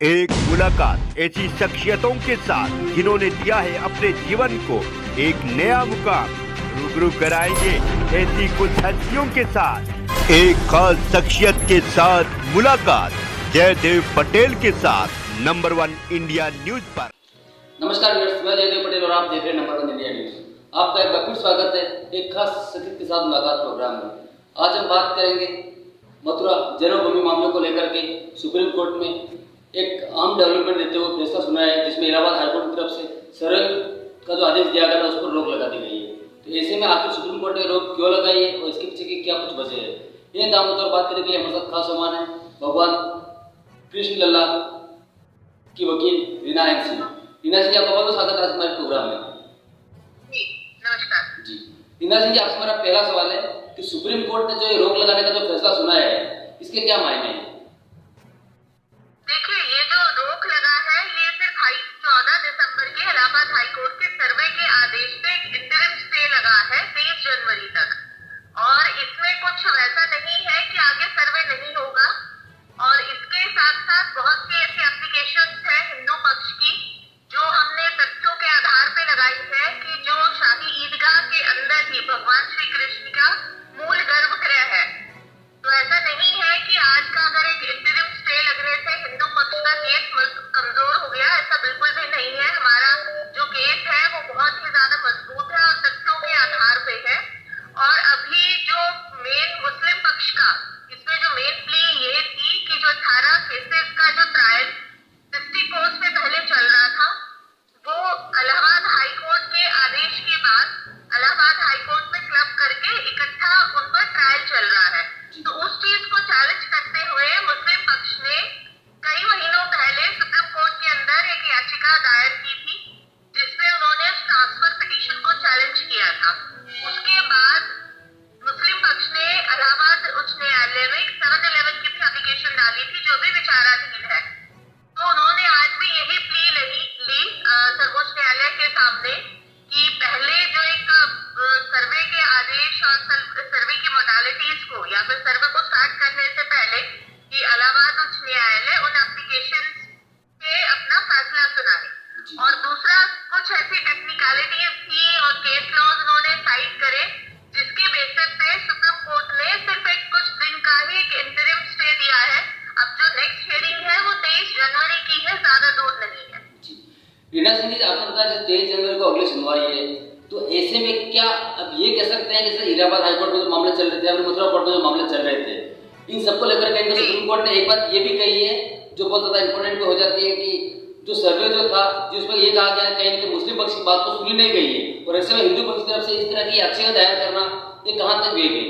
एक मुलाकात ऐसी शख्सियतों के साथ जिन्होंने दिया है अपने जीवन को एक नया मुकाम। रूबरू कराएंगे ऐसी कुछ हस्तियों के साथ एक खास शख्सियत के साथ मुलाकात जयदेव पटेल के साथ नंबर 1 इंडिया न्यूज पर। नमस्कार व्यूअर्स, मैं जयदेव पटेल और आप देख रहे हैं नंबर 1 इंडिया न्यूज। आपका एक बार फिर स्वागत है एक खास शख्सियत के साथ मुलाकात प्रोग्राम में। आज हम बात करेंगे मथुरा जन्मभूमि मामले को लेकर के सुप्रीम कोर्ट में एक आम डेवलपमेंट देते हुए फैसला सुना है, जिसमें इलाहाबाद हाईकोर्ट की तरफ से सर्वे का जो आदेश दिया गया था उस पर रोक लगा दी गई है। तो ऐसे में आखिर सुप्रीम कोर्ट ने रोक क्यों लगाई है और इसके पीछे की क्या कुछ वजह है, ये दामों पर बात करने के लिए हमारे साथ खास मेहमान है भगवान कृष्ण लल्ला की वकील रीना सिंह। रीना सिंह जी, आपका बहुत स्वागत है आज हमारे प्रोग्राम में। नमस्कार जी रीना सिंह जी, आपसे मेरा पहला सवाल है कि सुप्रीम कोर्ट ने जो ये रोक लगाने का जो फैसला सुना है इसके क्या मायने हैं? देखिए, ये जो रोक लगा है ये सिर्फ 14 दिसंबर के इलाहाबाद हाईकोर्ट के सर्वे के आदेश पे एक इंटरिम स्टे लगा है 23 जनवरी तक। और इसमें कुछ वैसा नहीं है कि आगे सर्वे नहीं होगा। और इसके साथ साथ बहुत सी ऐसी एप्लीकेशंस है हिंदू पक्ष की जो हमने तथ्यों के आधार पे लगाई है कि जो शाही ईदगाह के अंदर ही भगवान श्री कृष्ण का मूल गर्भगृह है। तो ऐसा नहीं है कि आज का अगर एक इंटरिम स्टे लगने से हिंदू पक्ष का केस कमजोर हो गया, ऐसा बिल्कुल भी नहीं है। हमारा जो केस है वो बहुत ही ज्यादा मजबूत है और तथ्यों के आधार पे है। और अभी जो मेन मुस्लिम पक्ष का इसमें जो मेन प्ली ये थी कि जो 18 केसेस का जो ट्रायल डिस्ट्रिक्ट कोर्ट में पहले चल रहा था वो इलाहाबाद हाईकोर्ट के आदेश के बाद इलाहाबाद हाईकोर्ट में क्लब करके इकट्ठा उन पर ट्रायल चल रहा है। तो उस चीज को चैलेंज करते हुए मुस्लिम पक्ष ने कई महीनों पहले सुप्रीम कोर्ट के अंदर एक याचिका दायर की थी जिसमें उन्होंने ट्रांसफर पिटीशन को चैलेंज किया था। उसके बाद मुस्लिम पक्ष ने इलाहाबाद उच्च न्यायालय में 711 की भी एप्लीकेशन डाली थी जो भी विचाराधीन है। तो उन्होंने आज भी यही प्ली ली सर्वोच्च न्यायालय के सामने कि पहले जो एक सर्वे के आदेश और सर्वे की मोडालिटीज को या फिर सर्वे को स्टार्ट करने से पहले कि इलाहाबाद उच्च न्यायालय उन एप्लीकेशन पे अपना फैसला सुनाए। और दूसरा कुछ ऐसी टेक्निकलिटीज थी और केस लॉज उन्होंने साइट करे जिसके बेसिस पे सुप्रीम कोर्ट ने सिर्फ एक कुछ दिन का ही एक इंटरिम स्टे दिया है। अब जो नेक्स्ट हियरिंग है वो 23 जनवरी की है, ज्यादा दूर नहीं है। रीना सिंह जी, आपने बताया 23 जनवरी को अगली सुनवाई है, तो ऐसे में क्या अब ये कह सकते हैं जैसे इलाहाबाद हाईकोर्ट में जो मामले चल रहे थे और मथुरा कोर्ट में जो मामले चल रहे थे, इन सबको लेकर के सुप्रीम कोर्ट ने एक बात ये भी कही है जो बहुत ज्यादा इंपॉर्टेंट भी हो जाती है कि जो सर्वे जो था जिसमें ये कहा गया कहीं कि मुस्लिम पक्ष की बात तो सुनी नहीं गई है और ऐसे में हिंदू पक्ष की तरफ से इस तरह की याचिका दायर करना ये कहाँ तक वे गई?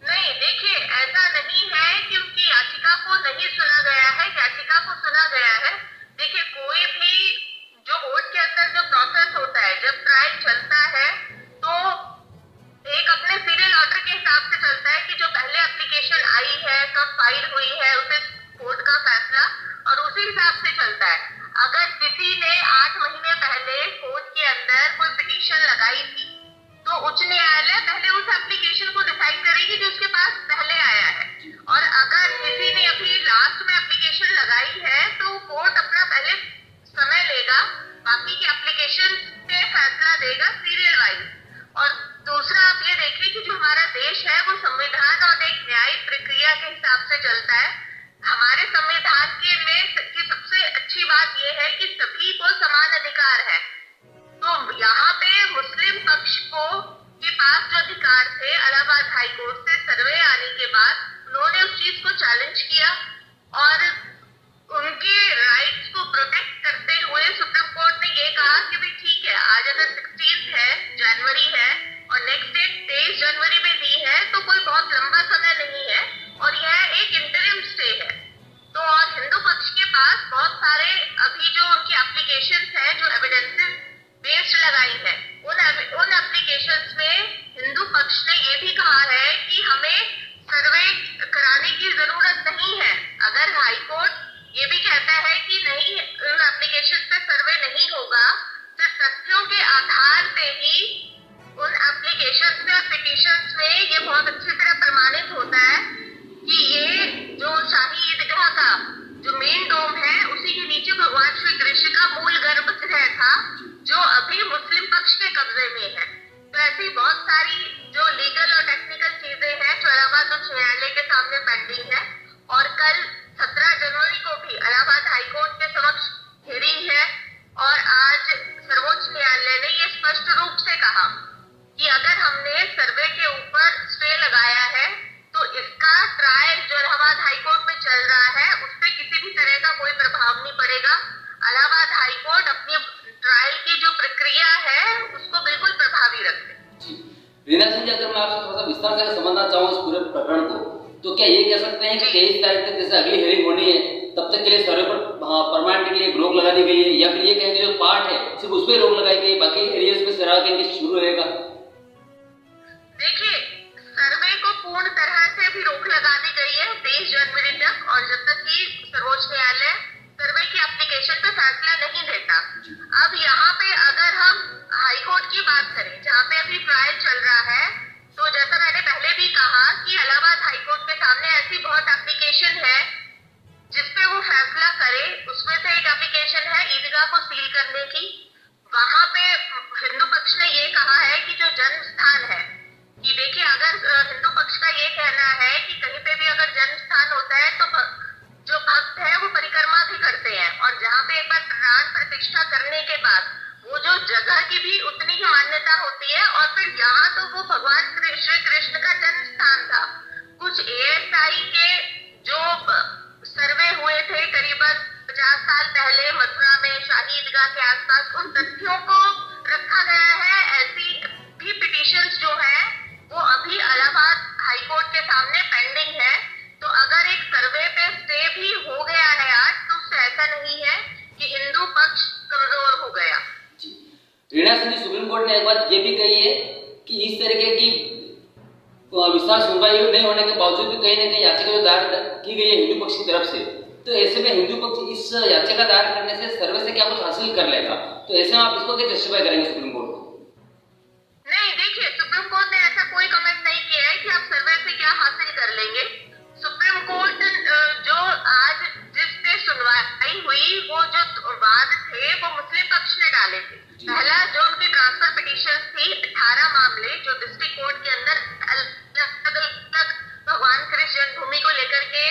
नहीं, देखिए ऐसा नहीं है क्योंकि याचिका को नहीं सुना गया है, याचिका को सुना गया है। देखिए, कोई भी जो कोर्ट के अंदर जो प्रोसेस होता है जब ट्रायल चलता है तो एक अपने सीरियल ऑर्डर के हिसाब से चलता है कि जो पहले एप्लीकेशन आई है कब फाइल हुई है उसे कोर्ट का फैसला और उसी हिसाब से चलता है। अगर किसी ने 8 महीने पहले कोर्ट के अंदर कोई पिटीशन लगाई थी तो उच्च न्यायालय पहले उस एप्लीकेशन को डिसाइड करेगी जो उसके पास पहले आया है। और अगर किसी ने अभी लास्ट में एप्लीकेशन लगाई है तो कोर्ट अपना पहले समय लेगा, बाकी की एप्लीकेशन पे फैसला देगा सीरियल वाइज। और दूसरा आप ये देखिए कि जो हमारा देश है वो संविधान और एक न्यायिक प्रक्रिया के हिसाब से चलता है। हमारे संविधान के में की सबसे अच्छी बात यह है कि सभी को समान अधिकार है। तो यहाँ पे मुस्लिम पक्ष को के पास जो अधिकार थे इलाहाबाद हाईकोर्ट से सर्वे आने के बाद उन्होंने उस चीज को चैलेंज किया और उनके राइट्स को प्रोटेक्ट करते हुए सुप्रीम कोर्ट ने ये कहा कि भाई ठीक है, आज अगर 16 है जनवरी है और नेक्स्ट डेट 23 जनवरी में दी है तो कोई बहुत लंबा समय नहीं है और यह एक इंटरिम स्टे है। तो और हिंदू पक्ष के पास बहुत सारे अभी जो उनकी एप्लीकेशंस है जो एविडेंसेस बेस्ड लगाई है उन एप्लीकेशंस में हिंदू पक्ष ने ये भी कहा है कि हमें सर्वे कराने की जरूरत नहीं है। अगर हाईकोर्ट ये भी कहता है कि नहीं उन एप्लीकेशन पे सर्वे नहीं होगा, सिर्फ तथ्यों के आधार पे ही उन एप्लीकेशन पे और पिटीशंस में ये बहुत अच्छी तरह प्रमाणित होता है कि ये जो शाही ईदगाह का जो मेन न्यायालय के सामने पेंडिंग है और कल 17 जनवरी को भी इलाहाबाद हाईकोर्ट के समक्ष हियरिंग है। और आज सर्वोच्च न्यायालय ने ये स्पष्ट रूप से कहा कि अगर हमने सर्वे के ऊपर स्टे लगाया है तो इसका ट्रायल जो इलाहाबाद हाईकोर्ट में चल रहा है उस पर किसी भी तरह का कोई प्रभाव नहीं पड़ेगा। इलाहाबाद हाईकोर्ट अपनी ट्रायल की जो प्रक्रिया है उसको बिल्कुल प्रभावी रखते। रीना सिंह जी, अगर मैं आपसे थोड़ा सा विस्तार से समझना चाहूँ इस पूरे प्रकरण को, तो क्या ये कह सकते हैं कि 23 तारीख तक जैसे अगली हियरिंग होनी है तब तक के लिए सर्वे पर परमानेंट के लिए एक रोक लगा दी गई है, या फिर ये कहेंगे जो पार्ट है सिर्फ उस पर रोक लगाई गई, बाकी एरियाज पे सर्वे कहेंगे शुरू रहेगा? देखिए, सर्वे को पूर्ण तरह से भी रोक लगा दी गई है 23 जनवरी तक, और जब तक कि सर्वोच्च न्यायालय सर्वे की एप्लीकेशन पे फैसला नहीं देता। अब यहाँ पे अगर हम हाईकोर्ट की बात करें जहाँ पे अभी ट्रायल चल रहा है, तो जैसा मैंने पहले भी कहा कि इलाहाबाद हाईकोर्ट के सामने ऐसी बहुत एप्लीकेशन है जिसपे वो फैसला करे। उसमें से एक एप्लीकेशन है ईदगाह को सील करने की। वहां पे हिंदू पक्ष ने ये कहा है कि जो जन्म स्थान है, कि देखिए अगर हिंदू पक्ष का ये कहना है कि कहीं पे भी अगर जन्म स्थान होता है तो जो भक्त है वो परिक्रमा भी करते हैं, और जहाँ पे एक बार प्राण प्रतिष्ठा करने के बाद वो जो जगह की भी उतनी ही मान्यता होती है। और फिर यहाँ तो वो भगवान श्री कृष्ण का जन्म स्थान था। कुछ ASI के जो सर्वे हुए थे करीबन 50 साल पहले मथुरा में शाही ईदगाह के आसपास, उन तथ्यों को रखा गया है। ऐसी भी पिटीशंस जो है वो अभी इलाहाबाद हाईकोर्ट के सामने पेंडिंग है। तो अगर एक सर्वे पे स्टे भी हो गया है आज, तो उससे ऐसा नहीं है कि हिंदू पक्ष कमजोर हो गया। रीना सिंह जी, सुप्रीम कोर्ट ने एक बात ये भी कही है कि इस तरीके की विस्तार सुनवाई नहीं होने के बावजूद भी कहीं ना कहीं याचिका जो दायर की गई है हिंदू पक्ष की तरफ से, तो ऐसे में हिंदू पक्ष इस याचिका दायर करने से सर्वे से क्या कुछ हासिल कर लेगा? तो ऐसे में आप इसको क्या जस्टिफाई करेंगे सुप्रीम कोर्ट को? नहीं, देखिए, सुप्रीम कोर्ट ने ऐसा कोई कमेंट नहीं किया है कि आप सर्वे से क्या हासिल कर लेंगे। सुप्रीम कोर्ट जो आज जिस पे सुनवाई हुई, वो जो वाद थे वो मुस्लिम पक्ष ने डाले थे। पहला जो उनकी ट्रांसफर पिटीशन थी, 18 मामले जो डिस्ट्रिक्ट कोर्ट के अंदर अलग भगवान कृष्ण जन्मभूमि को लेकर के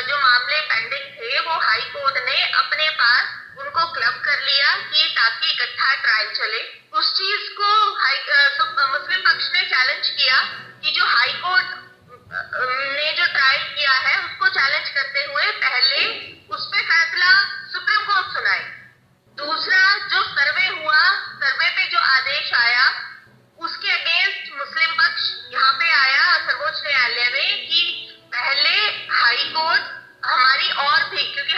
जो मामले पेंडिंग थे, वो हाई कोर्ट ने अपने पास उनको क्लब कर लिया कि ताकि इकट्ठा ट्रायल चले। उस चीज को मुस्लिम पक्ष ने चैलेंज किया कि जो हाई कोर्ट ने जो ट्रायल किया है उसको चैलेंज करते हुए पहले उस पे फैसला सुप्रीम कोर्ट सुनाए। दूसरा, जो सर्वे हुआ, सर्वे पे जो आदेश आया उसके अगेंस्ट मुस्लिम पक्ष यहाँ पे आया सर्वोच्च न्यायालय में कि पहले हाई कोर्ट हमारी और भी, क्योंकि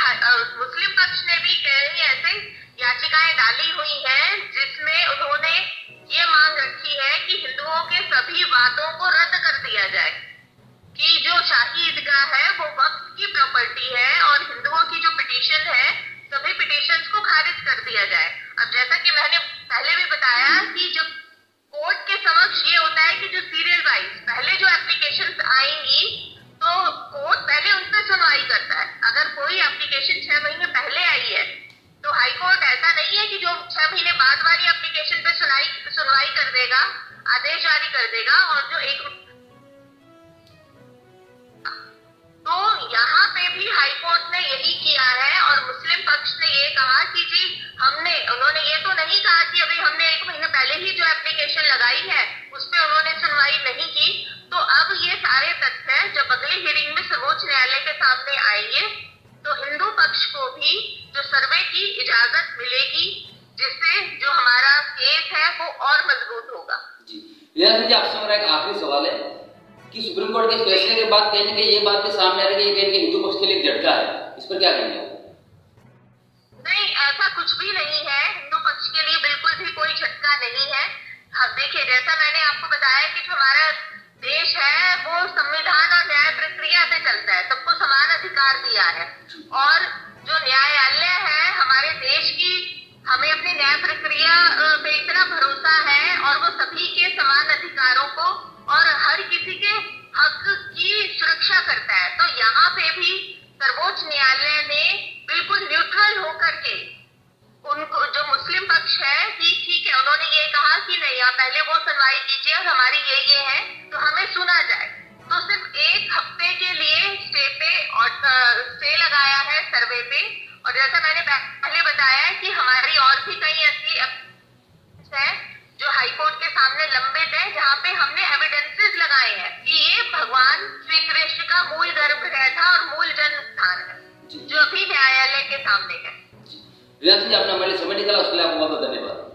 मुस्लिम पक्ष ने भी कई ऐसे याचिकाएं डाली हुई हैं जिसमें उन्होंने ये मांग रखी है कि हिंदुओं के सभी वादों को रद्द कर दिया जाए, कि जो शाही ईदगाह है वो वक्त की प्रॉपर्टी है, और हिंदुओं की जो पिटीशन है सभी पिटीशंस को खारिज कर दिया जाए। अब जैसा कि मैंने पहले भी बताया कि जब कोर्ट के समक्ष ये होता है कि जो सीरियल वाइज पहले जो एप्लीकेशंस आएंगी तो कोर्ट पहले उन पर सुनवाई करता है। अगर कोई एप्लीकेशन 6 महीने पहले आई है तो हाई कोर्ट ऐसा नहीं है कि जो 6 महीने बाद वाली एप्लीकेशन पे सुनवाई कर देगा, आदेश जारी कर देगा। और जो तो यहाँ पे भी हाई कोर्ट ने यही किया है, और मुस्लिम पक्ष ने ये कहा कि जी उन्होंने ये तो नहीं कहा कि अभी हमने 1 महीने पहले ही जो एप्लीकेशन लगाई है उस पे उन्होंने सुनवाई नहीं की। तो अब ये सारे तथ्य जब अगली हियरिंग में सर्वोच्च न्यायालय के सामने आएंगे तो हिंदू पक्ष को भी जो सर्वे की इजाजत मिलेगी, जिससे जो हमारा केस है वो और मजबूत होगा। जी, आपसे मेरा एक आखिरी सवाल है कि सुप्रीम कोर्ट के फैसले के बाद कहीं ना कहीं ये बात भी सामने आ रही है कि हिंदू पक्ष के लिए एक झटका है, इस पर क्या कहेंगे? नहीं, ऐसा कुछ भी नहीं है। हिंदू पक्ष के लिए बिल्कुल भी कोई झटका नहीं है। देखिए, जैसा मैंने आपको बताया कि जो हमारा देश है वो संविधान और न्याय प्रक्रिया से चलता है, सबको समान अधिकार दिया है, और जो न्यायालय है हमारे देश की, हमें अपनी न्याय प्रक्रिया पे इतना भरोसा है, और वो सभी के समान अधिकारों को और हर किसी के हक की सुरक्षा करता है। तो यहाँ पे भी सर्वोच्च न्यायालय ने बिल्कुल न्यूट्रल होकर के उनको, जो मुस्लिम पक्ष है, कि ठीक है, उन्होंने ये कहा कि नहीं, आप पहले वो सुनवाई कीजिए और हमारी ये है तो हमें सुना जाए। तो सिर्फ एक हफ्ते के लिए स्टे पे और स्टे लगाया है सर्वे पे। और जैसा मैंने पहले बताया है कि हमारी और भी कई ऐसी है जो हाईकोर्ट के सामने लंबित है, जहाँ पे हमने एविडेंसेस लगाए हैं कि ये भगवान श्री कृष्ण का मूल गर्भगृह था और मूल जन्म स्थान है, जो अभी न्यायालय के सामने है। रिया जी, आपने हमारे समय निकाला, उसके लिए आपको बहुत बहुत धन्यवाद।